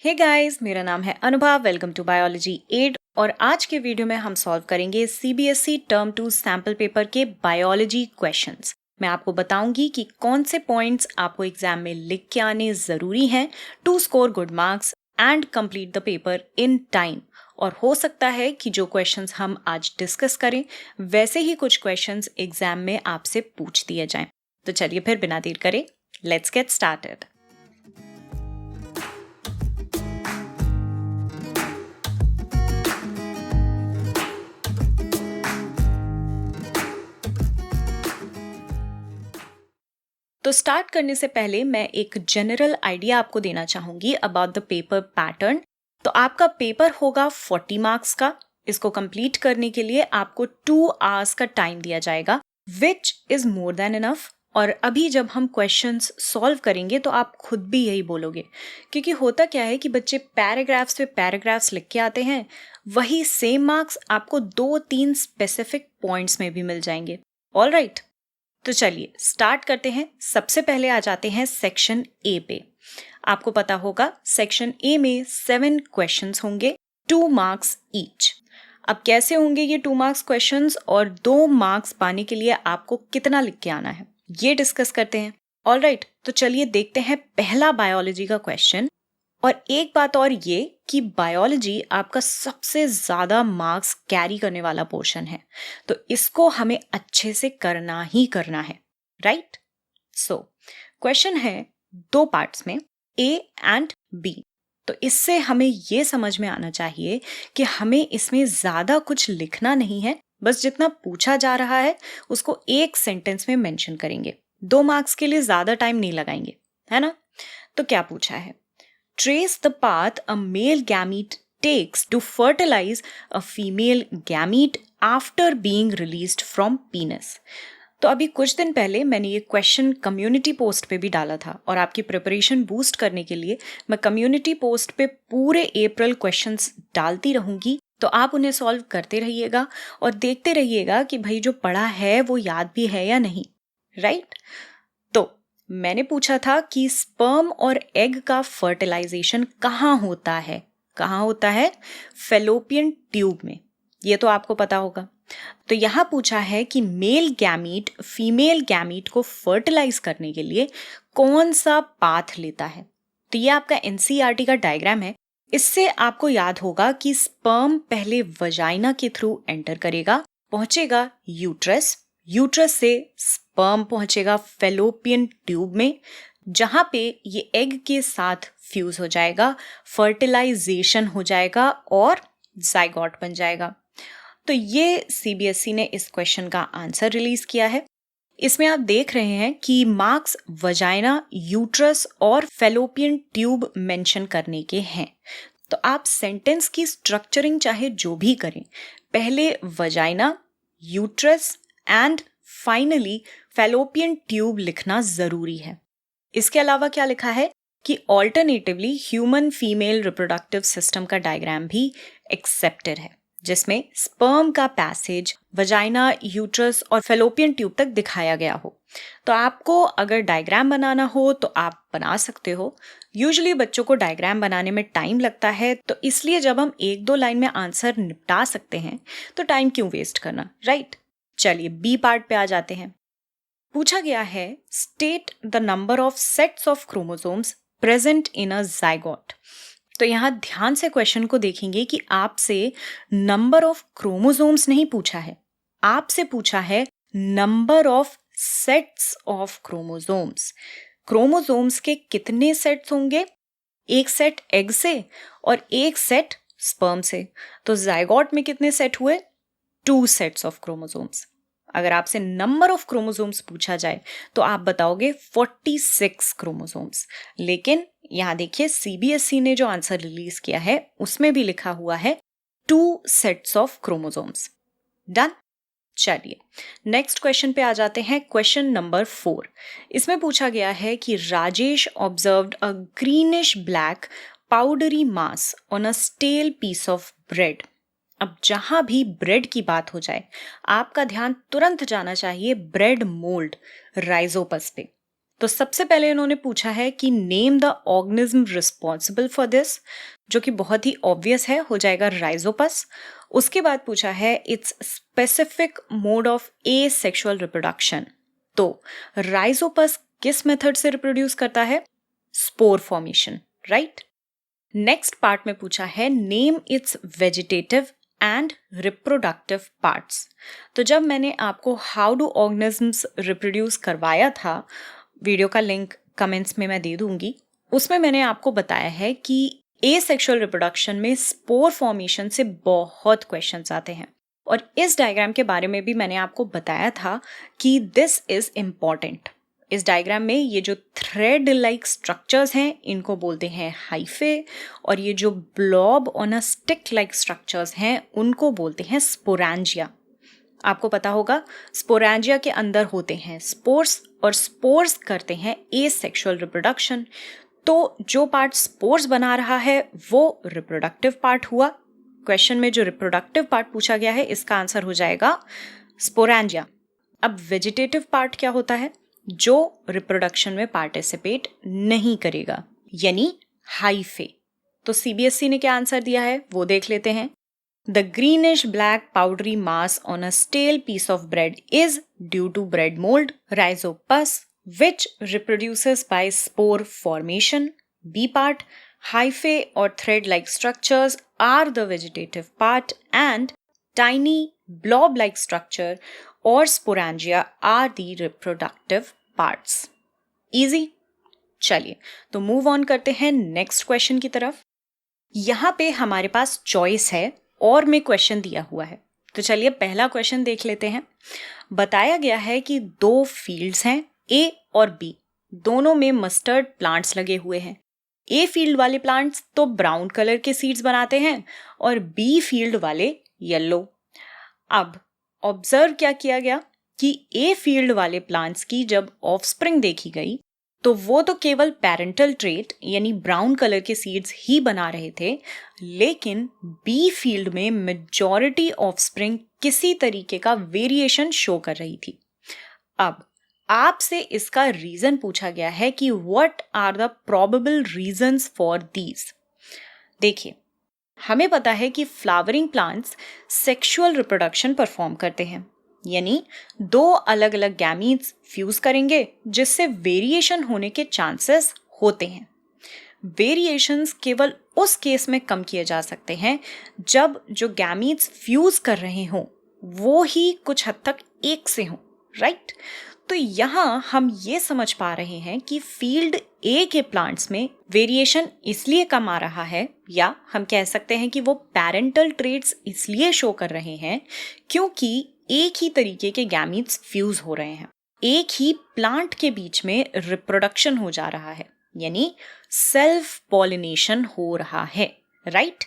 Hey guys, मेरा नाम है अनुभव। वेलकम टू बायोलॉजी 8 और आज के वीडियो में हम सॉल्व करेंगे सीबीएसई टर्म 2 सैम्पल पेपर के बायोलॉजी क्वेश्चंस। मैं आपको बताऊंगी कि कौन से पॉइंट्स आपको एग्जाम में लिख के आने जरूरी हैं to score good marks and complete the paper in time. और हो सकता है कि जो क्वेश्चंस हम आज डिस्कस करें वैसे ही कुछ क्वेश्चंस एग्जाम में आपसे पूछ दिए जाएं। तो चलिए फिर बिना देर करे लेट्स गेट स्टार्टेड। तो स्टार्ट करने से पहले मैं एक जनरल आइडिया आपको देना चाहूंगी अबाउट द पेपर पैटर्न। तो आपका पेपर होगा 40 मार्क्स का। इसको कंप्लीट करने के लिए आपको 2 आवर्स का टाइम दिया जाएगा which is more than enough. और अभी जब हम क्वेश्चंस सॉल्व करेंगे तो आप खुद भी यही बोलोगे, क्योंकि होता क्या है कि बच्चे पैराग्राफ्स पे पैराग्राफ्स लिख के आते हैं, वही सेम मार्क्स आपको 2-3 स्पेसिफिक पॉइंट्स में भी मिल जाएंगे। ऑल राइट, तो चलिए स्टार्ट करते हैं। सबसे पहले आ जाते हैं सेक्शन ए पे। आपको पता होगा सेक्शन ए में 7 क्वेश्चंस होंगे, 2 मार्क्स ईच। अब कैसे होंगे ये 2 मार्क्स क्वेश्चंस और 2 मार्क्स पाने के लिए आपको कितना लिख के आना है ये डिस्कस करते हैं। ऑल राइट, तो चलिए देखते हैं पहला बायोलॉजी का क्वेश्चन। और एक बात और ये कि बायोलॉजी आपका सबसे ज्यादा मार्क्स कैरी करने वाला पोर्शन है, तो इसको हमें अच्छे से करना ही करना है। राइट, सो क्वेश्चन है 2 पार्ट्स में, ए एंड बी। तो इससे हमें ये समझ में आना चाहिए कि हमें इसमें ज्यादा कुछ लिखना नहीं है, बस जितना पूछा जा रहा है उसको एक सेंटेंस में मेंशन करेंगे। 2 मार्क्स के लिए ज्यादा टाइम नहीं लगाएंगे, है ना। तो क्या पूछा है? Trace the path a male gamete takes to fertilize a female gamete after being released from penis. तो अभी कुछ दिन पहले मैंने ये क्वेश्चन कम्युनिटी पोस्ट पे भी डाला था और आपकी प्रिपरेशन बूस्ट करने के लिए मैं कम्युनिटी पोस्ट पे पूरे अप्रैल क्वेश्चंस डालती रहूंगी। तो आप उन्हें सॉल्व करते रहिएगा और देखते रहिएगा कि भाई जो पढ़ा है वो याद भी है या नहीं। राइट, तो मैंने पूछा था कि स्पर्म और एग का फर्टिलाइजेशन कहाँ होता है? कहाँ होता है? फेलोपियन ट्यूब में। ये तो आपको पता होगा। तो यहाँ पूछा है कि मेल गैमीट फीमेल गैमीट को फर्टिलाइज करने के लिए कौन सा पाथ लेता है। तो ये आपका एनसीईआरटी का डायग्राम है। इससे आपको याद होगा कि स्पर्म पहले वजाइना के थ्रू एंटर करेगा, पहुंचेगा यूट्रस, यूट्रस से स्पर्म पहुंचेगा फेलोपियन ट्यूब में, जहां पे ये एग के साथ फ्यूज हो जाएगा, फर्टिलाइजेशन हो जाएगा और जाइगोट बन जाएगा। तो ये सीबीएसई ने इस क्वेश्चन का आंसर रिलीज किया है। इसमें आप देख रहे हैं कि मार्क्स वजाइना, यूट्रस और फेलोपियन ट्यूब मेंशन करने के हैं। तो आप सेंटेंस की स्ट्रक्चरिंग चाहे जो भी करें, पहले vagina, uterus and finally fallopian tube लिखना जरूरी है। इसके अलावा क्या लिखा है कि alternatively human female reproductive system का डायग्राम भी एक्सेप्टेड है, जिसमें स्पर्म का पैसेज वजाइना, यूट्रस और फेलोपियन ट्यूब तक दिखाया गया हो। तो आपको अगर डायग्राम बनाना हो तो आप बना सकते हो। यूजुअली बच्चों को डायग्राम बनाने में टाइम लगता है, तो इसलिए जब हम 1-2 लाइन में आंसर निपटा सकते हैं तो टाइम क्यों वेस्ट करना। राइट, चलिए बी पार्ट पे आ जाते हैं। पूछा गया है state the number of sets of chromosomes present in a zygote. तो यहां ध्यान से क्वेश्चन को देखेंगे कि आपसे नंबर ऑफ क्रोमोसोम्स नहीं पूछा है, आपसे पूछा है number of sets of chromosomes. Chromosomes के कितने सेट्स होंगे? एक सेट एग से और एक सेट स्पर्म से। तो जाइगोट में कितने सेट हुए? 2 सेट्स ऑफ क्रोमोसोम्स। अगर आपसे नंबर ऑफ क्रोमोसोम्स पूछा जाए तो आप बताओगे 46 क्रोमोसोम्स। लेकिन यहां देखिए सीबीएसई ने जो आंसर रिलीज किया है उसमें भी लिखा हुआ है 2 सेट्स ऑफ क्रोमोसोम्स। डन। चलिए नेक्स्ट क्वेश्चन पे आ जाते हैं। Question number 4। इसमें पूछा गया है कि Rajesh observed a greenish black powdery mass on a stale piece of bread. अब जहां भी ब्रेड की बात हो जाए आपका ध्यान तुरंत जाना चाहिए ब्रेड मोल्ड, राइजोपस पे। तो सबसे पहले इन्होंने पूछा है कि name the organism responsible for this, जो कि बहुत ही ऑब्वियस है, हो जाएगा राइजोपस। उसके बाद पूछा है it's specific mode of asexual reproduction. तो राइजोपस किस मेथड से रिप्रोड्यूस करता है? Spore formation, right. Next part में पूछा है name it's vegetative and reproductive parts. तो जब मैंने आपको हाउ डू ऑर्गेनिजम्स रिप्रोड्यूस करवाया था, वीडियो का लिंक कमेंट्स में मैं दे दूंगी, उसमें मैंने आपको बताया है कि एसेक्सुअल रिप्रोडक्शन में स्पोर फॉर्मेशन से बहुत क्वेश्चंस आते हैं, और इस डायग्राम के बारे में भी मैंने आपको बताया था कि दिस इज इम्पॉर्टेंट। इस डायग्राम में ये जो थ्रेड लाइक स्ट्रक्चर्स हैं इनको बोलते हैं हाइफे, और ये जो blob on a stick like structures हैं उनको बोलते हैं स्पोरेंजिया। आपको पता होगा स्पोरेंजिया के अंदर होते हैं स्पोर्स, और स्पोर्स करते हैं एसेक्सुअल रिप्रोडक्शन। तो जो पार्ट स्पोर्स बना रहा है वो रिप्रोडक्टिव पार्ट हुआ। क्वेश्चन में जो रिप्रोडक्टिव पार्ट पूछा गया है इसका आंसर हो जाएगा स्पोरेंजिया। अब वेजिटेटिव पार्ट क्या होता है? जो रिप्रोडक्शन में पार्टिसिपेट नहीं करेगा, यानी हाइफे। तो सीबीएसई ने क्या आंसर दिया है वो देख लेते हैं। The greenish black powdery mass on a stale piece of bread is due to bread mold, rhizopus, which reproduces by spore formation. B part, hyphae or thread-like structures are the vegetative part, and tiny blob-like structure or sporangia are the reproductive parts. Easy? चलिए तो move on करते हैं next question की तरफ। यहाँ पे हमारे पास choice है और में क्वेश्चन दिया हुआ है। तो चलिए पहला क्वेश्चन देख लेते हैं। बताया गया है कि दो फील्ड्स हैं, ए और बी, दोनों में मस्टर्ड प्लांट्स लगे हुए हैं। ए फील्ड वाले प्लांट्स तो ब्राउन कलर के सीड्स बनाते हैं और बी फील्ड वाले येलो। अब ऑब्जर्व क्या किया गया कि ए फील्ड वाले प्लांट्स की जब ऑफस्प्रिंग देखी गई तो वो तो केवल पेरेंटल ट्रेट यानी ब्राउन कलर के सीड्स ही बना रहे थे, लेकिन बी फील्ड में मेजॉरिटी ऑफस्प्रिंग किसी तरीके का वेरिएशन शो कर रही थी। अब आपसे इसका रीजन पूछा गया है कि what are the probable reasons for these. देखिए, हमें पता है कि flowering plants sexual reproduction perform करते हैं, यानी दो अलग अलग गैमीट्स फ्यूज करेंगे जिससे वेरिएशन होने के चांसेस होते हैं। वेरिएशंस केवल उस केस में कम किए जा सकते हैं जब जो गैमीट्स फ्यूज कर रहे हों वो ही कुछ हद तक एक से हों, राइट। तो यहाँ हम ये समझ पा रहे हैं कि फील्ड ए के प्लांट्स में वेरिएशन इसलिए कम आ रहा है, या हम कह सकते हैं कि वो पेरेंटल ट्रेट्स इसलिए शो कर रहे हैं क्योंकि एक ही तरीके के गैमीट्स फ्यूज हो रहे हैं, एक ही प्लांट के बीच में रिप्रोडक्शन हो जा रहा है, यानी सेल्फ पॉलिनेशन हो रहा है, राइट।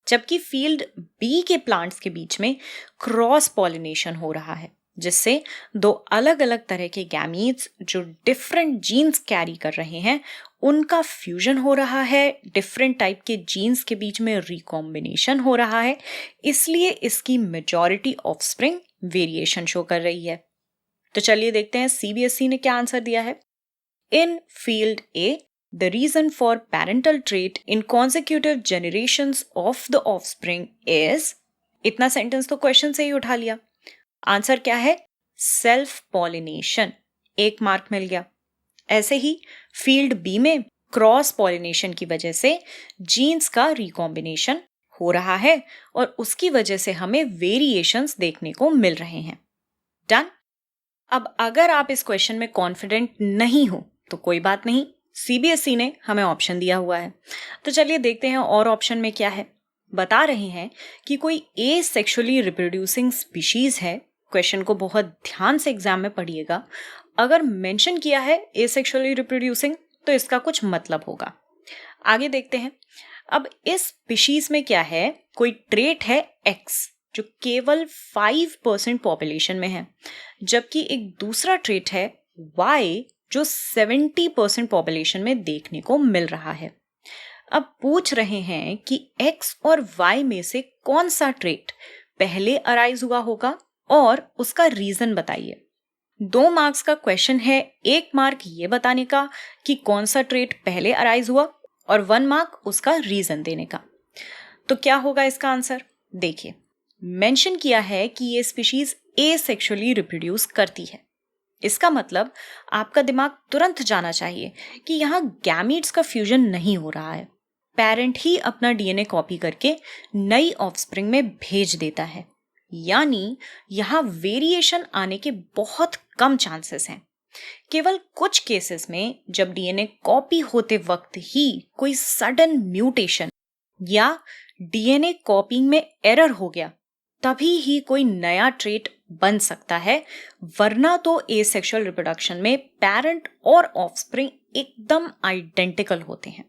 जबकि फील्ड बी के प्लांट्स के बीच में क्रॉस पॉलिनेशन हो रहा है, जिससे दो अलग अलग तरह के गैमीट्स जो डिफरेंट जीन्स कैरी कर रहे हैं उनका फ्यूजन हो रहा है, डिफरेंट टाइप के जीन्स के बीच में रिकॉम्बिनेशन हो रहा है, इसलिए इसकी मेजॉरिटी ऑफस्प्रिंग वेरिएशन शो कर रही है। तो चलिए देखते हैं सीबीएसई ने क्या आंसर दिया है। In field a the reason for parental trait in consecutive generations of the offspring is, इतना सेंटेंस तो क्वेश्चन से ही उठा लिया। आंसर क्या है? सेल्फ पॉलिनेशन, 1 मार्क मिल गया। ऐसे ही फील्ड बी में क्रॉस पॉलिनेशन की वजह से जीन्स का रिकॉम्बिनेशन हो रहा है और उसकी वजह से हमें वेरिएशंस देखने को मिल रहे हैं। डन। अब अगर आप इस क्वेश्चन में कॉन्फिडेंट नहीं हो तो कोई बात नहीं, सीबीएसई ने हमें ऑप्शन दिया हुआ है। तो चलिए देखते हैं और ऑप्शन में क्या है। बता रहे हैं कि कोई एसेक्सुअली रिप्रोड्यूसिंग स्पीशीज है। क्वेश्चन को बहुत ध्यान से एग्जाम में पढ़िएगा। अगर मेंशन किया है एसेक्सुअली रिप्रोड्यूसिंग तो इसका कुछ मतलब होगा। आगे देखते हैं। अब इस स्पीशीज में क्या है, कोई ट्रेट है X जो केवल 5% पॉपुलेशन में है, जबकि एक दूसरा ट्रेट है Y जो 70% पॉपुलेशन में देखने को मिल रहा है। अब पूछ रहे हैं कि X और Y में से कौन सा ट्रेट पहले अराइज हुआ होगा और उसका रीजन बताइए। 2 मार्क्स का क्वेश्चन है, 1 मार्क ये बताने का कि कौन सा ट्रेट पहले अराइज हुआ और 1 मार्क उसका रीजन देने का। तो क्या होगा इसका आंसर? देखिए, मेंशन किया है कि ये स्पीशीज एसेक्सुअली रिप्रोड्यूस करती है। इसका मतलब आपका दिमाग तुरंत जाना चाहिए कि यहाँ गैमीट्स का फ्यूजन नहीं हो रहा है, पेरेंट ही अपना डीएनए कॉपी करके नई ऑफस्प्रिंग में भेज देता है। यानी यहाँ वेरिएशन आने के बहुत कम चांसेस हैं। केवल कुछ केसेस में जब डीएनए कॉपी होते वक्त ही कोई सडन म्यूटेशन या डीएनए कॉपिंग में एरर हो गया, तभी ही कोई नया ट्रेट बन सकता है, वरना तो एसेक्सुअल रिप्रोडक्शन में पेरेंट और ऑफस्प्रिंग एकदम आइडेंटिकल होते हैं।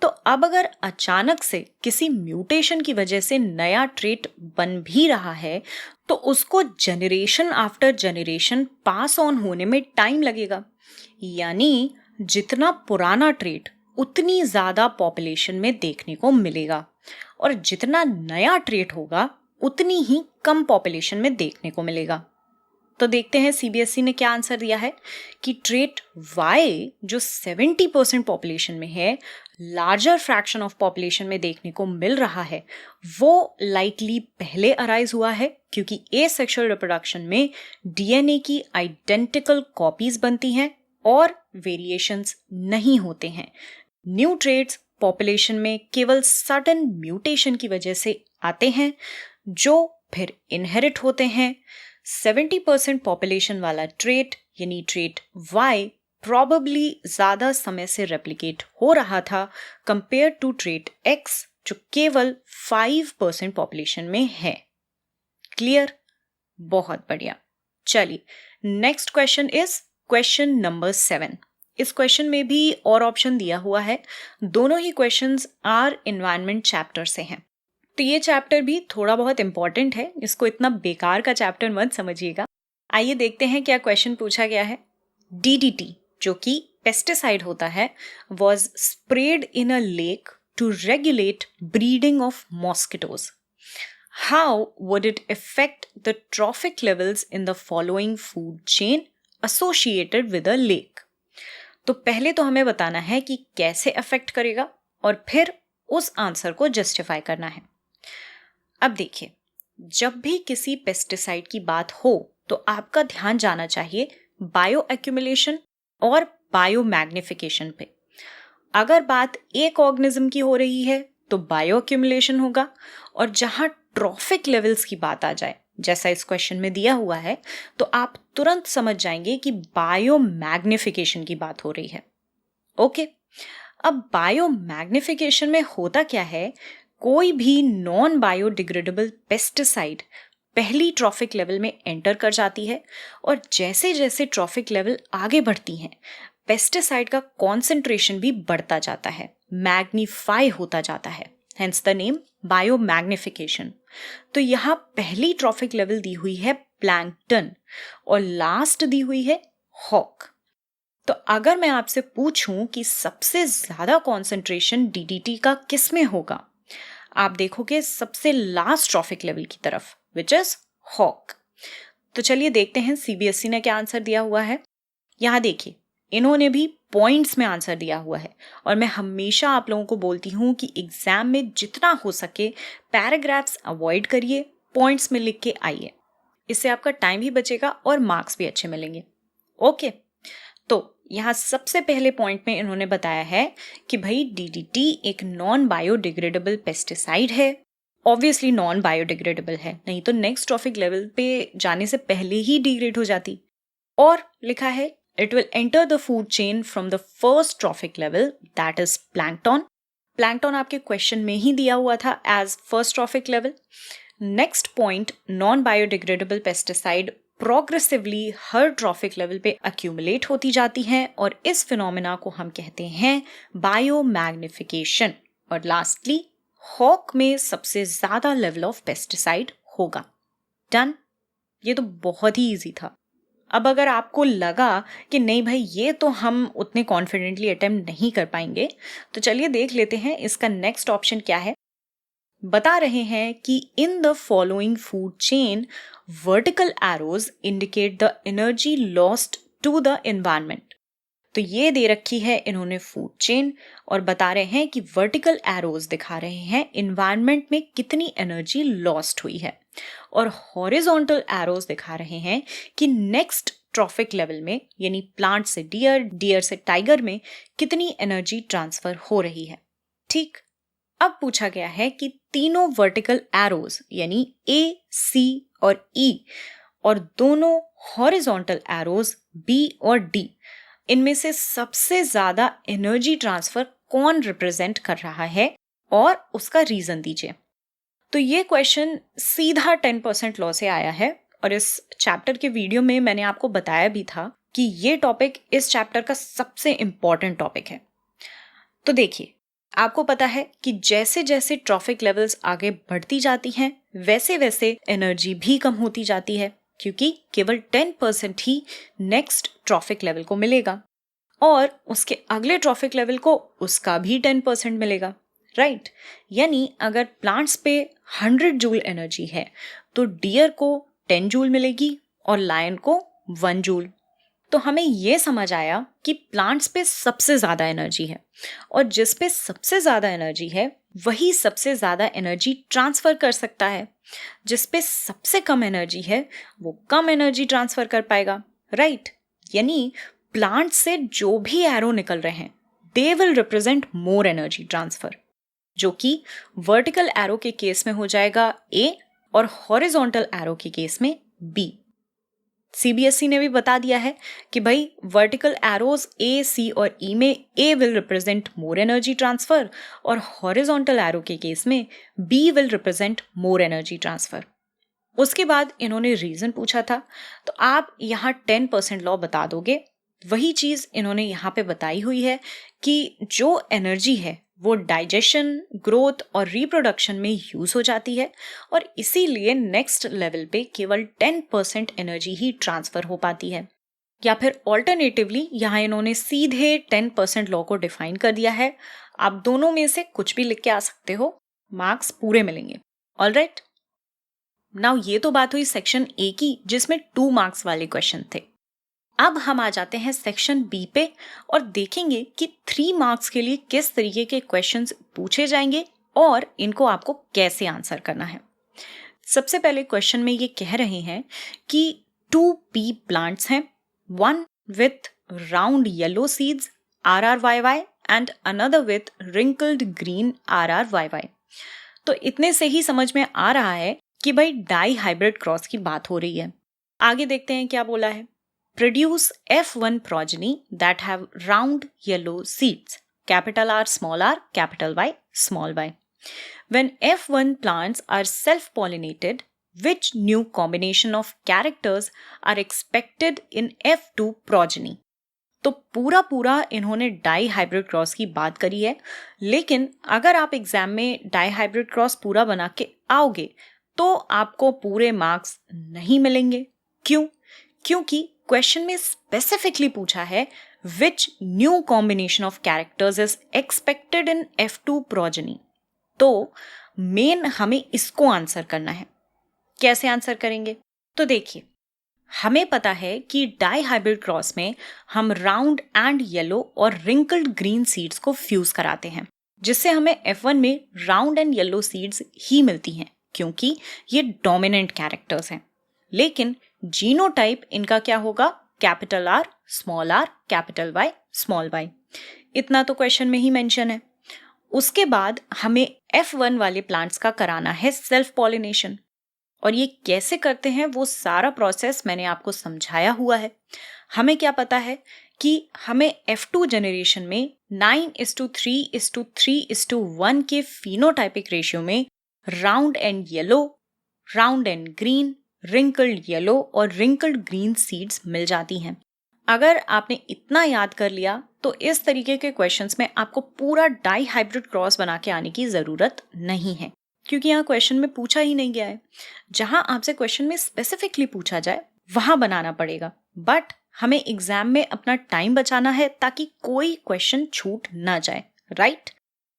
तो अब अगर अचानक से किसी म्यूटेशन की वजह से नया ट्रेट बन भी रहा है, तो उसको generation after generation pass on होने में टाइम लगेगा। यानी जितना पुराना ट्रेट उतनी ज्यादा पॉपुलेशन में देखने को मिलेगा, और जितना नया ट्रेट होगा उतनी ही कम पॉपुलेशन में देखने को मिलेगा। तो देखते हैं सीबीएसई ने क्या आंसर दिया है कि ट्रेट वाई जो 70% पॉपुलेशन में है, लार्जर फ्रैक्शन ऑफ पॉपुलेशन में देखने को मिल रहा है, वो लाइकली पहले अराइज हुआ है क्योंकि एसेक्सुअल रिप्रोडक्शन में डीएनए की आइडेंटिकल कॉपीज बनती हैं और वेरिएशंस नहीं होते हैं। न्यू ट्रेट्स पॉपुलेशन में केवल सडन म्यूटेशन की वजह से आते हैं, जो फिर इनहेरिट होते हैं। 70% पॉपुलेशन वाला ट्रेट यानी ट्रेट वाई प्रॉबेबली ज्यादा समय से रेप्लिकेट हो रहा था कंपेयर टू ट्रेट एक्स जो केवल 5% पॉपुलेशन में है। क्लियर? बहुत बढ़िया। चलिए, next question is question number 7। इस क्वेश्चन में भी और ऑप्शन दिया हुआ है। दोनों ही क्वेश्चंस आर एनवायरनमेंट चैप्टर से हैं। तो ये चैप्टर भी थोड़ा बहुत इंपॉर्टेंट है, इसको इतना बेकार का चैप्टर मत समझिएगा। आइए देखते हैं क्या क्वेश्चन पूछा गया है। डीडीटी जो कि पेस्टिसाइड होता है was sprayed in a lake to regulate breeding of mosquitoes. How would it affect the trophic levels in the following food chain associated with a lake? तो पहले तो हमें बताना है कि कैसे अफेक्ट करेगा और फिर उस आंसर को जस्टिफाई करना है। अब देखिए, जब भी किसी पेस्टिसाइड की बात हो तो आपका ध्यान जाना चाहिए बायो एक्यूमुलेशन और बायो मैग्निफिकेशन पे। अगर बात एक ऑर्गेनिज्म की हो रही है तो बायो एक्यूमुलेशन होगा, और जहां ट्रॉफिक लेवल्स की बात आ जाए, जैसा इस क्वेश्चन में दिया हुआ है, तो आप तुरंत समझ जाएंगे कि बायो मैग्निफिकेशन की बात हो रही है। ओके, अब बायो मैग्निफिकेशन में होता क्या है, कोई भी नॉन बायोडिग्रेडेबल पेस्टिसाइड पहली ट्रॉफिक लेवल में एंटर कर जाती है, और जैसे जैसे ट्रॉफिक लेवल आगे बढ़ती हैं, पेस्टिसाइड का कॉन्सेंट्रेशन भी बढ़ता जाता है, मैग्नीफाई होता जाता है, hence the name bio magnification. तो यहाँ पहली ट्रॉफिक लेवल दी हुई है प्लैंक्टन और लास्ट दी हुई है हॉक। तो अगर मैं आपसे पूछूं कि सबसे ज्यादा कॉन्सेंट्रेशन डीडीटी का किस में होगा, आप देखोगे सबसे लास्ट ट्रॉफिक लेवल की तरफ, विच इज हॉक। तो चलिए देखते हैं सीबीएसई ने क्या आंसर दिया हुआ है। यहाँ देखिए, इन्होंने भी पॉइंट्स में आंसर दिया हुआ है, और मैं हमेशा आप लोगों को बोलती हूँ कि एग्जाम में जितना हो सके पैराग्राफ्स अवॉइड करिए, पॉइंट्स में लिख के आइए। इससे आपका टाइम भी बचेगा और मार्क्स भी अच्छे मिलेंगे। ओके, तो यहाँ सबसे पहले पॉइंट में इन्होंने बताया है कि भाई डीडीटी एक नॉन बायोडिग्रेडेबल पेस्टिसाइड है। ऑब्वियसली नॉन बायोडिग्रेडेबल है, नहीं तो नेक्स्ट ट्रॉफिक लेवल पे जाने से पहले ही डिग्रेड हो जाती। और लिखा है it will enter the food chain from the first trophic level, that is plankton. Plankton आपके क्वेश्चन में ही दिया हुआ था as first trophic level. Next point, non biodegradable pesticide progressively हर ट्रॉफिक लेवल पे अक्यूमुलेट होती जाती हैं, और इस फिनोमेना को हम कहते हैं बायो मैग्निफिकेशन। और लास्टली, हॉक में सबसे ज्यादा लेवल ऑफ पेस्टिसाइड होगा। डन। ये तो बहुत ही इजी था। अब अगर आपको लगा कि नहीं भाई ये तो हम उतने कॉन्फिडेंटली अटेम्प्ट नहीं कर पाएंगे, तो चलिए देख लेते हैं इसका नेक्स्ट ऑप्शन क्या है। बता रहे हैं कि in the following food chain vertical arrows indicate the energy lost to the environment. तो ये दे रखी है इन्होंने फूड चेन और बता रहे हैं कि वर्टिकल एरोज दिखा रहे हैं एनवायरनमेंट में कितनी एनर्जी लॉस्ट हुई है, और हॉरिजॉन्टल एरोज दिखा रहे हैं कि नेक्स्ट ट्रॉफिक लेवल में यानी प्लांट से डियर, डियर से टाइगर में कितनी एनर्जी ट्रांसफर हो रही है। ठीक, अब पूछा गया है कि तीनों वर्टिकल एरोज यानी ए, सी और ई और दोनों हॉरिजॉन्टल एरोज बी और डी, इनमें से सबसे ज्यादा एनर्जी ट्रांसफर कौन रिप्रेजेंट कर रहा है और उसका रीजन दीजिए। तो ये क्वेश्चन सीधा 10% लॉ से आया है और इस चैप्टर के वीडियो में मैंने आपको बताया भी था कि ये टॉपिक इस चैप्टर का सबसे इंपॉर्टेंट टॉपिक है। तो देखिए, आपको पता है कि जैसे जैसे ट्रॉफिक लेवल्स आगे बढ़ती जाती हैं वैसे वैसे एनर्जी भी कम होती जाती है, क्योंकि केवल 10% ही नेक्स्ट ट्रॉफिक लेवल को मिलेगा और उसके अगले ट्रॉफिक लेवल को उसका भी 10% मिलेगा, राइट। यानी अगर प्लांट्स पे 100 जूल एनर्जी है तो डियर को 10 जूल मिलेगी और लायन को 1 जूल। तो हमें ये समझ आया कि प्लांट्स पे सबसे ज्यादा एनर्जी है और जिस पे सबसे ज्यादा एनर्जी है वही सबसे ज्यादा एनर्जी ट्रांसफर कर सकता है। जिस पे सबसे कम एनर्जी है वो कम एनर्जी ट्रांसफर कर पाएगा, राइट। यानी प्लांट से जो भी एरो निकल रहे हैं they will represent more energy transfer, जो कि वर्टिकल एरो के केस में हो जाएगा ए और हॉरिजॉन्टल एरो के केस में बी। सीबीएसई ने भी बता दिया है कि भाई वर्टिकल एरोज ए, सी और ई में A will represent more energy transfer और हॉरिजॉन्टल एरो के केस में B will represent more energy transfer. उसके बाद इन्होंने रीजन पूछा था, तो आप यहाँ 10% लॉ बता दोगे। वही चीज इन्होंने यहाँ पे बताई हुई है कि जो एनर्जी है वो डाइजेशन, ग्रोथ और रिप्रोडक्शन में यूज हो जाती है और इसीलिए नेक्स्ट लेवल पे केवल 10% एनर्जी ही ट्रांसफर हो पाती है। या फिर ऑल्टरनेटिवली यहाँ इन्होंने सीधे 10% लॉ को डिफाइन कर दिया है। आप दोनों में से कुछ भी लिख के आ सकते हो, मार्क्स पूरे मिलेंगे। ऑलराइट, नाउ ये तो बात हुई सेक्शन ए की जिसमें 2 मार्क्स वाले क्वेश्चन थे। अब हम आ जाते हैं सेक्शन बी पे और देखेंगे कि 3 मार्क्स के लिए किस तरीके के क्वेश्चंस पूछे जाएंगे और इनको आपको कैसे आंसर करना है। सबसे पहले क्वेश्चन में ये कह रहे हैं कि 2 पी प्लांट्स हैं, one with round yellow seeds RRYY and another with wrinkled green RRYY। तो इतने से ही समझ में आ रहा है कि भाई डाई हाइब्रिड क्रॉस की बात हो रही है। आगे देखते हैं क्या बोला है। Produce F1 progeny that have round yellow seeds, capital R, capital Y, small y. When F1 plants are self-pollinated, which new combination of characters are expected in F2 progeny? तो पूरा इन्होंने डाई हाइब्रिड क्रॉस की बात करी है, लेकिन अगर आप एग्जाम में डाई हाइब्रिड क्रॉस पूरा बना के आओगे तो आपको पूरे मार्क्स नहीं मिलेंगे। क्यों? क्योंकि क्वेश्चन में स्पेसिफिकली पूछा है which new combination of characters is expected in F2 progeny. तो मेन हमें इसको आंसर करना है। कैसे आंसर करेंगे? तो देखिए, हमें पता है कि डाई हाइब्रिड क्रॉस में हम राउंड एंड येलो और रिंकल्ड ग्रीन सीड्स को फ्यूज कराते हैं, जिससे हमें F1 में राउंड एंड येलो सीड्स ही मिलती हैं क्योंकि ये डोमिनेंट कैरेक्टर्स हैं। लेकिन जीनोटाइप इनका क्या होगा? Capital R, capital Y, small y। इतना तो क्वेश्चन में ही मेंशन है। उसके बाद हमें F1 वाले प्लांट्स का कराना है सेल्फ पॉलिनेशन, और ये कैसे करते हैं वो सारा प्रोसेस मैंने आपको समझाया हुआ है। हमें क्या पता है कि हमें F2 जनरेशन में 9:3:3:1 के फिनोटाइपिक रेशियो में round and yellow, round and green, wrinkled yellow और रिंकल्ड ग्रीन सीड्स मिल जाती हैं। अगर आपने इतना याद कर लिया तो इस तरीके के क्वेश्चंस में आपको पूरा डाई हाइब्रिड क्रॉस बना के आने की जरूरत नहीं है, क्योंकि यहाँ क्वेश्चन में पूछा ही नहीं गया है। जहां आपसे क्वेश्चन में स्पेसिफिकली पूछा जाए वहां बनाना पड़ेगा, बट हमें एग्जाम में अपना टाइम बचाना है ताकि कोई क्वेश्चन छूट ना जाए, राइट?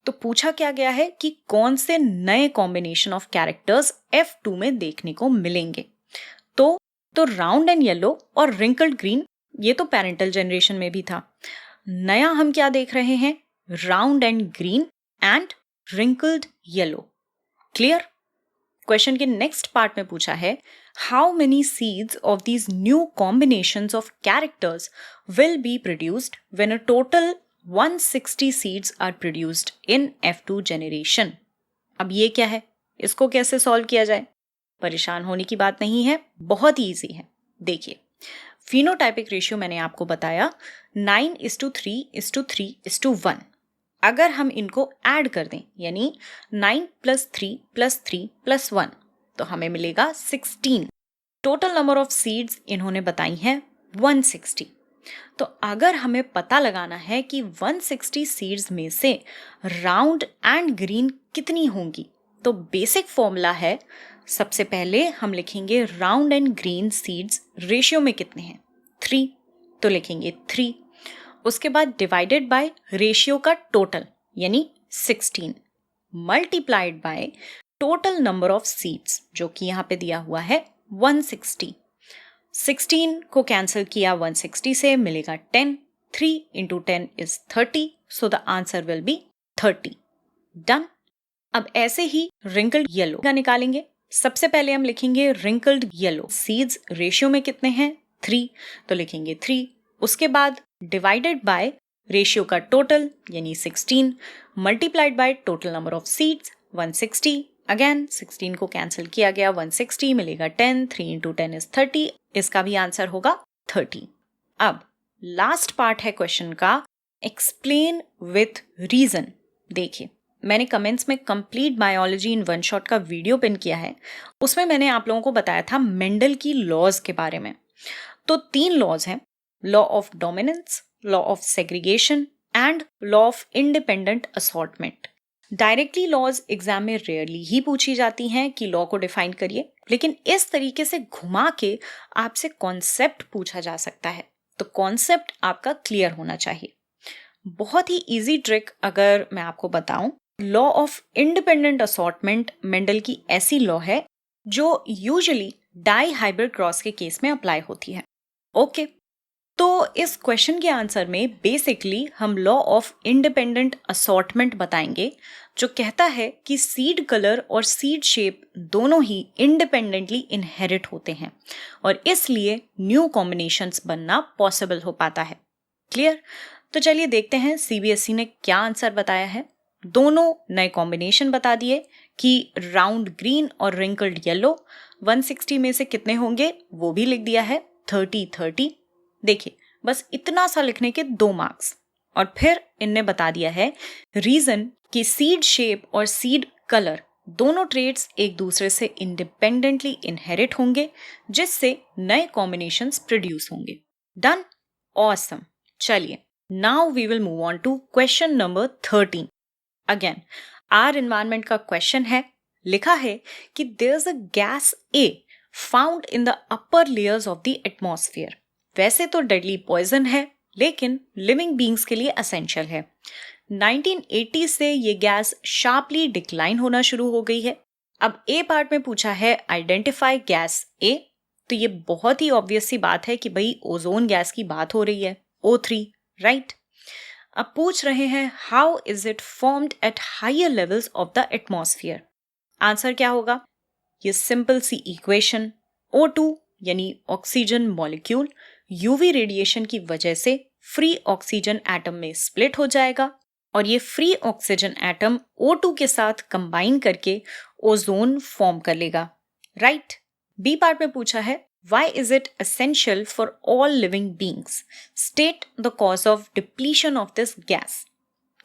तो पूछा क्या गया है कि कौन से नए कॉम्बिनेशन ऑफ कैरेक्टर्स F2 में देखने को मिलेंगे। तो राउंड एंड येलो और रिंकल्ड ग्रीन ये तो पेरेंटल जनरेशन में भी था। नया हम क्या देख रहे हैं? Round and green and wrinkled yellow. Clear? Question के नेक्स्ट पार्ट में पूछा है how many seeds of these new combinations of characters will be produced when a total 160 seeds are produced in F2 generation. अब ये क्या है? इसको कैसे सॉल्व किया जाए? परेशान होने की बात नहीं है, बहुत ही ईजी है। देखिए, फिनोटाइपिक रेशियो मैंने आपको बताया 9:3:3:1। अगर हम इनको ऐड कर दें यानी 9 + 3 + 3 + 1 तो हमें मिलेगा 16। टोटल नंबर ऑफ सीड्स इन्होंने बताई हैं 160। तो अगर हमें पता लगाना है कि 160 सीड्स में से राउंड एंड ग्रीन कितनी होंगी, तो बेसिक फॉर्मूला है, सबसे पहले हम लिखेंगे round and green seeds ratio में कितने हैं, 3, तो लिखेंगे 3। उसके बाद डिवाइडेड बाय रेशियो का टोटल यानी 16 multiplied by total number of seeds जो कि यहाँ पे दिया हुआ है 160। 16 को कैंसिल किया 160 से, मिलेगा 10। 3 × 10 is 30, so the answer will be 30. Done. अब ऐसे ही रिंकल्ड येलो का निकालेंगे। सबसे पहले हम लिखेंगे रिंकल्ड येलो सीड्स रेशियो में कितने हैं, 3, तो लिखेंगे 3। उसके बाद डिवाइडेड बाय रेशियो का टोटल यानी 16 multiplied by total number of seeds 160। Again 16 को कैंसिल किया गया 160, मिलेगा 10। 3 × 10 is 30, इसका भी आंसर होगा 30। अब लास्ट पार्ट है क्वेश्चन का, एक्सप्लेन विथ रीजन। देखिए, मैंने कमेंट्स में complete biology in one shot का वीडियो पिन किया है, उसमें मैंने आप लोगों को बताया था मेंडल की लॉज के बारे में। तो 3 लॉज हैं, law of dominance, law of segregation and law of independent assortment. Directly laws exam में रेयरली ही पूछी जाती हैं कि लॉ को डिफाइन करिए, लेकिन इस तरीके से घुमा के आपसे कॉन्सेप्ट पूछा जा सकता है, तो कॉन्सेप्ट आपका क्लियर होना चाहिए। बहुत ही इजी ट्रिक अगर मैं आपको बताऊं, law of independent assortment Mendel की ऐसी लॉ है जो यूजुअली डाई हाइब्रिड क्रॉस के केस में अप्लाई होती है। ओके, तो इस क्वेश्चन के आंसर में बेसिकली हम लॉ ऑफ इंडिपेंडेंट असॉर्टमेंट बताएंगे, जो कहता है कि सीड कलर और सीड शेप दोनों ही इंडिपेंडेंटली इनहेरिट होते हैं और इसलिए न्यू कॉम्बिनेशंस बनना पॉसिबल हो पाता है। क्लियर? तो चलिए देखते हैं सीबीएसई ने क्या आंसर बताया है। दोनों नए कॉम्बिनेशन बता दिए कि राउंड ग्रीन और रिंकल्ड येलो 160 में से कितने होंगे वो भी लिख दिया है, 30-30। देखिए, बस इतना सा लिखने के 2 मार्क्स। और फिर इनने बता दिया है रीजन कि सीड शेप और सीड कलर दोनों ट्रेड्स एक दूसरे से इंडिपेंडेंटली इनहेरिट होंगे, जिससे नए कॉम्बिनेशंस प्रोड्यूस होंगे। डन? ऑसम। चलिए, now we will move on to question number 13। Again our environment का क्वेश्चन है। लिखा है कि there is a gas A found in the upper layers of the atmosphere. वैसे तो डेडली पॉइजन है, लेकिन लिविंग बींग्स के लिए एसेंशियल है। 1980 से ये गैस शार्पली डिक्लाइन होना शुरू हो गई है। अब ए पार्ट में पूछा है आइडेंटिफाई गैस ए, तो ये बहुत ही ऑब्वियस सी बात है कि भाई ओजोन गैस की बात हो रही है, O3, राइट? अब पूछ रहे हैं how is it formed at higher levels of the atmosphere. Answer क्या होगा? ये सिंपल सी इक्वेशन, O2 यानी ऑक्सीजन मॉलिक्यूल यूवी रेडिएशन की वजह से फ्री ऑक्सीजन एटम में स्प्लिट हो जाएगा और ये फ्री ऑक्सीजन एटम O2 के साथ कंबाइन करके ओजोन फॉर्म कर लेगा, राइट? बी पार्ट में पूछा है why is it essential for all living beings? State the cause of depletion of this gas.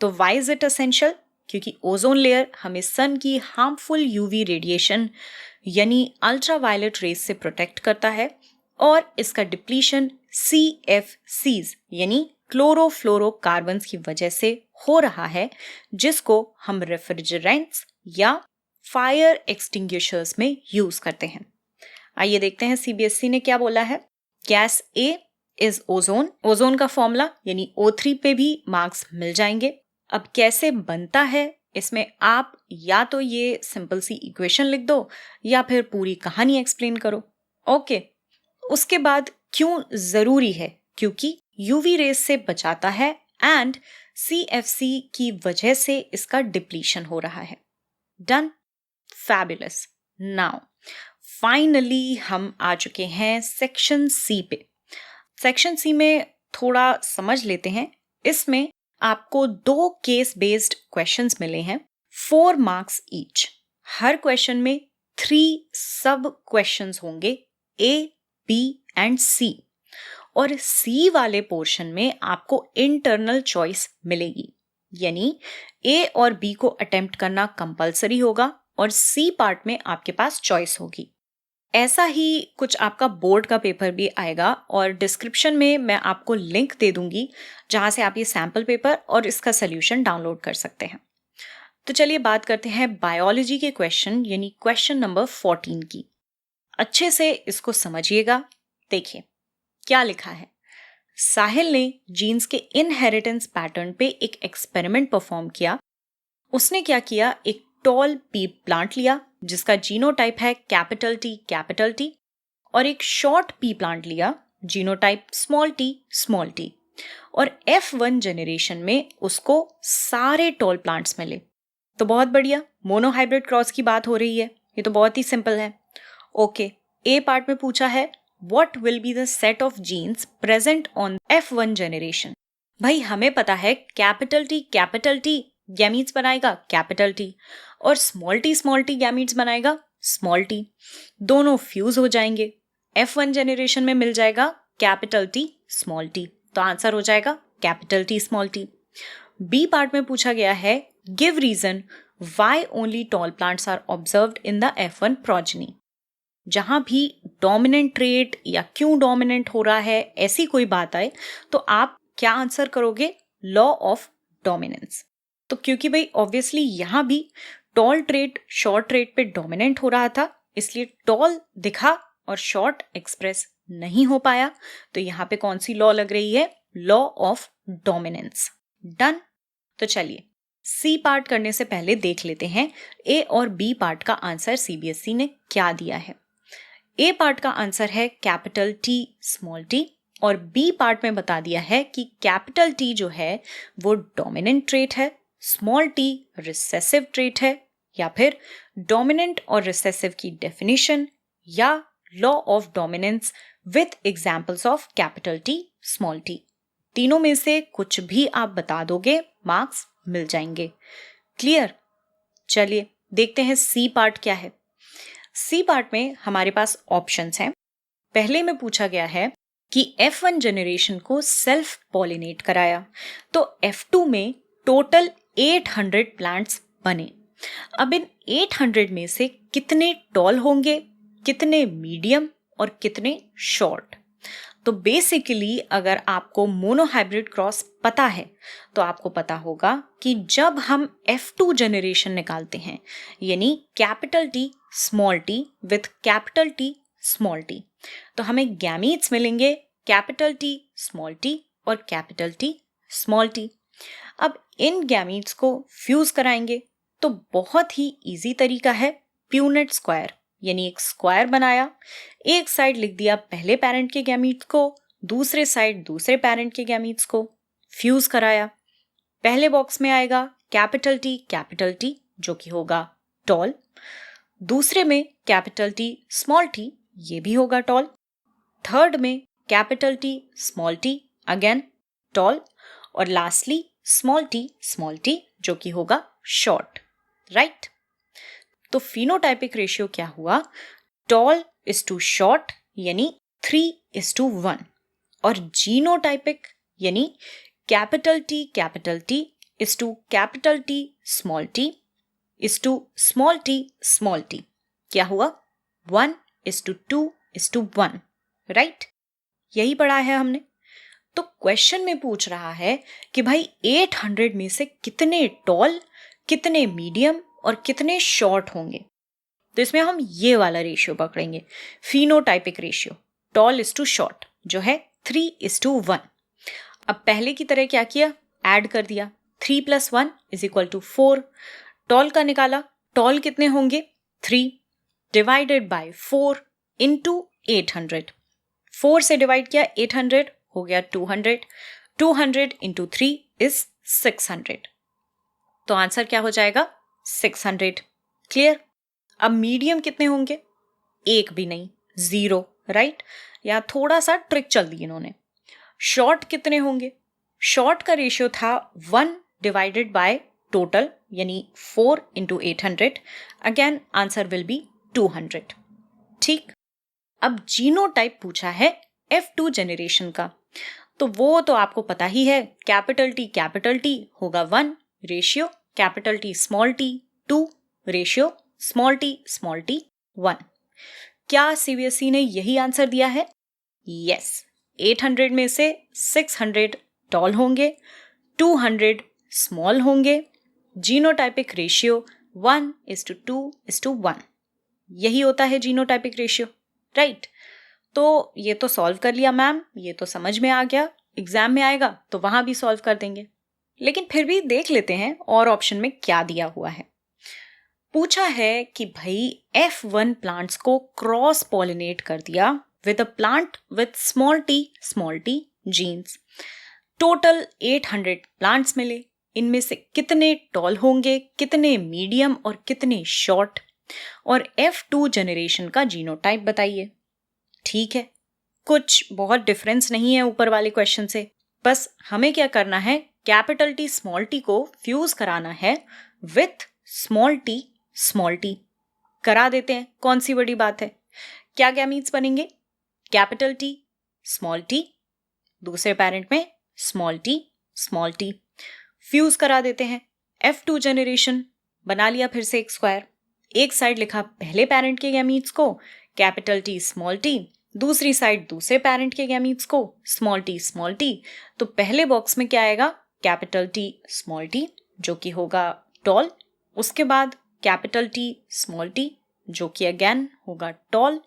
तो why is it essential? क्योंकि ओजोन लेयर हमें सन की हार्मफुल यूवी रेडिएशन यानी अल्ट्रावायलेट रेस से प्रोटेक्ट करता है और इसका डिप्लीशन CFCs यानी क्लोरोफ्लोरोकार्बन्स की वजह से हो रहा है, जिसको हम रेफ्रिजरेंट्स या फायर एक्सटिंग्विशर्स में यूज करते हैं। आइए देखते हैं सीबीएसई ने क्या बोला है। Gas A is ozone. Ozone का फॉर्मूला यानी O3 पे भी मार्क्स मिल जाएंगे। अब कैसे बनता है, इसमें आप या तो ये सिंपल सी इक्वेशन लिख दो या फिर पूरी कहानी एक्सप्लेन करो। ओके, उसके बाद क्यों जरूरी है, क्योंकि यूवी रेस से बचाता है एंड CFC की वजह से इसका डिप्लीशन हो रहा है। Done, fabulous. नाउ फाइनली हम आ चुके हैं सेक्शन सी पे। सेक्शन सी में थोड़ा समझ लेते हैं। इसमें आपको 2 केस बेस्ड क्वेश्चंस मिले हैं, 4 मार्क्स ईच। हर क्वेश्चन में 3 सब क्वेश्चंस होंगे, A, B एंड C। और C वाले पोर्शन में आपको इंटरनल चॉइस मिलेगी, यानी A और B को अटेम्प्ट करना कंपलसरी होगा और C पार्ट में आपके पास चॉइस होगी। ऐसा ही कुछ आपका बोर्ड का पेपर भी आएगा और डिस्क्रिप्शन में मैं आपको लिंक दे दूंगी जहां से आप ये सैम्पल पेपर और इसका सोल्यूशन डाउनलोड कर सकते हैं। तो चलिए बात करते हैं बायोलॉजी के क्वेश्चन, यानी क्वेश्चन नंबर 14 की। अच्छे से इसको समझिएगा। देखिए क्या लिखा है। साहिल ने जीन्स के इनहेरिटेंस पैटर्न पे एक एक्सपेरिमेंट परफॉर्म किया। उसने क्या किया, एक टॉल पी प्लांट लिया जिसका जीनोटाइप है T, और एक शॉर्ट पी प्लांट लिया जीनोटाइप t, और F1 जेनरेशन में उसको सारे टॉल प्लांट्स मिले। तो बहुत बढ़िया, मोनोहाइब्रिड क्रॉस की बात हो रही है, ये तो बहुत ही सिंपल है। ओके, ए पार्ट में पूछा है what will be the set of genes present on F1 generation. भाई हमें पता है T गैमीट्स बनाएगा T और स्मॉल t गैमीट्स बनाएगा t। दोनों फ्यूज हो जाएंगे, F1 जेनरेशन में मिल जाएगा T, तो आंसर हो जाएगा T। बी पार्ट में पूछा गया है give reason why only tall plants are observed in the F1 progeny. जहां भी डोमिनेंट ट्रेट या क्यों डोमिनेंट हो रहा है ऐसी कोई बात आए तो आप क्या आंसर करोगे, लॉ ऑफ डोमिनेंस। तो क्योंकि भाई ऑब्वियसली यहां भी टॉल ट्रेट शॉर्ट ट्रेट पे डोमिनेंट हो रहा था, इसलिए टॉल दिखा और शॉर्ट एक्सप्रेस नहीं हो पाया, तो यहां पे कौन सी लॉ लग रही है, लॉ ऑफ डोमिनेंस। डन। तो चलिए सी पार्ट करने से पहले देख लेते हैं ए और बी पार्ट का आंसर CBSE ने क्या दिया है। ए पार्ट का आंसर है T और बी पार्ट में बता दिया है कि T जो है वो डोमिनेंट ट्रेट है, स्मॉल t रिसेसिव ट्रेट है, या फिर डोमिनेंट और रिसेसिव की डेफिनेशन या law of dominance with examples of T, small t। तीनों में से कुछ भी आप बता दोगे, मार्क्स मिल जाएंगे। क्लियर। चलिए देखते हैं सी पार्ट क्या है। सी पार्ट में हमारे पास ऑप्शंस हैं। पहले में पूछा गया है कि F1 जेनरेशन को सेल्फ पॉलिनेट कराया, तो F2 में टोटल 800 प्लांट्स बने। अब इन 800 में से कितने टॉल होंगे, कितने मीडियम और कितने शॉर्ट। तो बेसिकली अगर आपको मोनोहाइब्रिड क्रॉस पता है तो आपको पता होगा कि जब हम F2 जेनरेशन निकालते हैं, यानी T small t with T small t, तो हमें गैमीट्स मिलेंगे T स्मॉल t और T स्मॉल t। अब इन गैमीट्स को फ्यूज कराएंगे तो बहुत ही इजी तरीका है, प्यूनेट स्क्वायर, यानी एक स्क्वायर बनाया, एक साइड लिख दिया पहले पेरेंट के गैमीट्स को, दूसरे साइड दूसरे पेरेंट के गैमीट्स को, फ्यूज कराया। पहले बॉक्स में आएगा T जो कि होगा टॉल, दूसरे में T स्मॉल t, ये भी होगा टॉल, थर्ड में T small t again tall, और लास्टली स्मॉल t जो कि होगा शॉर्ट, राइट। तो फिनोटाइपिक रेशियो क्या हुआ, टॉल इज टू शॉर्ट यानी 3:1, और जीनोटाइपिक यानी T is to T small t is to small t क्या हुआ, 1:2:1, राइट। यही पढ़ा है हमने। तो क्वेश्चन में पूछ रहा है कि भाई 800 में से कितने टॉल, कितने मीडियम और कितने शॉर्ट होंगे। तो इसमें हम ये वाला रेशियो पकड़ेंगे, phenotypic ratio, tall is to short, जो है 3:1। अब पहले की तरह क्या किया, ऐड कर दिया, 3 + 1 = 4। टॉल का निकाला, टॉल कितने होंगे 3 डिवाइडेड बाय 4 इंटू 800। 4 से डिवाइड किया 800 हो गया 200। 200 इंटू 3 इज 600। तो आंसर क्या हो जाएगा 600। क्लियर। अब मीडियम कितने होंगे, एक भी नहीं, 0, राइट। या थोड़ा सा ट्रिक चल दी इन्होंने। शॉर्ट कितने होंगे, शॉर्ट का रेशियो था 1 डिवाइडेड बाय टोटल यानी 4 into 800। Again answer will be 200। ठीक। अब जीनोटाइप पूछा है F2 जनरेशन का, तो वो तो आपको पता ही है, कैपिटल T होगा 1, ratio capital T small t 2, ratio small t 1। क्या CBSE ने यही आंसर दिया है? यस। 800 में से 600 टॉल होंगे, 200 स्मॉल होंगे। जीनोटाइपिक रेशियो 1:2:1, यही होता है जीनोटाइपिक रेशियो, राइट। तो ये तो सॉल्व कर लिया मैम, ये तो समझ में आ गया, एग्जाम में आएगा तो वहां भी सॉल्व कर देंगे। लेकिन फिर भी देख लेते हैं और ऑप्शन में क्या दिया हुआ है। पूछा है कि भाई F1 प्लांट्स को क्रॉस पॉलिनेट कर दिया with a plant with small t genes. Total 800 plants मिले, इनमें से कितने टॉल होंगे, कितने मीडियम और कितने शॉर्ट, और F2 जनरेशन का जीनोटाइप बताइए। ठीक है, कुछ बहुत डिफरेंस नहीं है ऊपर वाले क्वेश्चन से, बस हमें क्या करना है, कैपिटल T स्मॉल t को फ्यूज कराना है विथ स्मॉल t करा देते हैं। कौन सी बड़ी बात है, क्या गैमीट्स बनेंगे, कैपिटल T स्मॉल t, दूसरे पेरेंट में स्मॉल t फ्यूज करा देते हैं। F2 जनरेशन बना लिया फिर से एक स्क्वायर, एक साइड लिखा पहले पेरेंट के गैमीट्स को कैपिटल T स्मॉल t, दूसरी साइड दूसरे पेरेंट के गैमीट्स को स्मॉल t। तो पहले बॉक्स में क्या आएगा, कैपिटल T स्मॉल t जो कि होगा टॉल, उसके बाद कैपिटल T स्मॉल t जो कि अगेन होगा tall,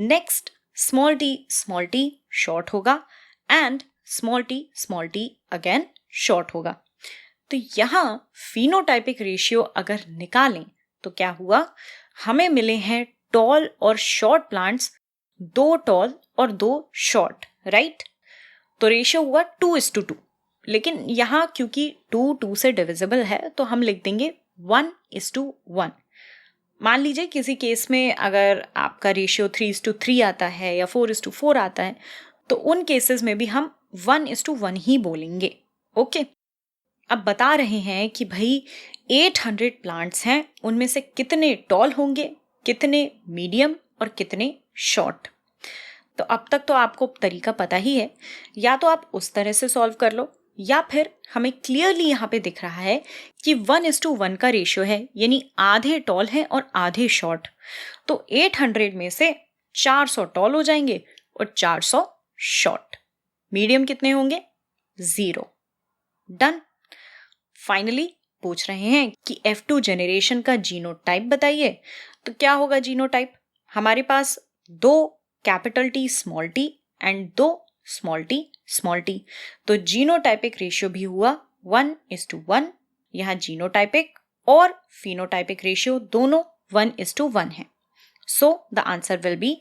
next small t short होगा and small t again short होगा। तो यहां फिनोटाइपिक रेशियो अगर निकालें तो क्या हुआ, हमें मिले हैं टॉल और शॉर्ट प्लांट्स, 2 टॉल और 2 शॉर्ट, राइट। तो रेशियो हुआ 2:2, लेकिन यहां क्योंकि 2 से डिविजिबल है तो हम लिख देंगे 1:1। मान लीजिए किसी केस में अगर आपका रेशियो 3:3 आता है या 4:4 आता है, तो उन केसेस में भी हम 1:1 ही बोलेंगे। ओके। अब बता रहे हैं कि भाई 800 प्लांट्स हैं, उनमें से कितने टॉल होंगे, कितने मीडियम और कितने शॉर्ट। तो अब तक तो आपको तरीका पता ही है, या तो आप उस तरह से सॉल्व कर लो, या फिर हमें क्लियरली यहाँ पे दिख रहा है कि 1:1 का रेशियो है, यानी आधे टॉल हैं और आधे शॉर्ट। तो 800 में से 400 टॉल हो जाएंगे और 400 शॉर्ट। मीडियम कितने होंगे, 0। डन। फाइनली पूछ रहे हैं कि F2 जनरेशन का जीनोटाइप बताइए। तो क्या होगा जीनोटाइप, हमारे पास 2 capital T small t and 2 small t। तो जीनोटाइपिक रेशियो भी हुआ 1:1। यहाँ जीनोटाइपिक और फिनोटाइपिक रेशियो दोनों 1:1 है। So the answer will be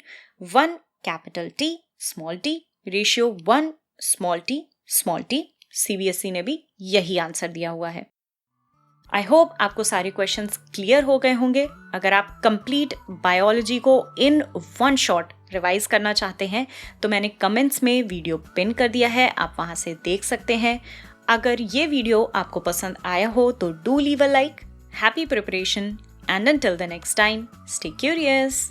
1 capital T small t ratio 1 small t। CBSE ने भी यही आंसर दिया हुआ है। आई होप आपको सारे क्वेश्चंस क्लियर हो गए होंगे। अगर आप कंप्लीट बायोलॉजी को इन 1 शॉट रिवाइज करना चाहते हैं तो मैंने कमेंट्स में वीडियो पिन कर दिया है, आप वहां से देख सकते हैं। अगर ये वीडियो आपको पसंद आया हो तो do leave a like. Happy preparation and until the next time, stay curious.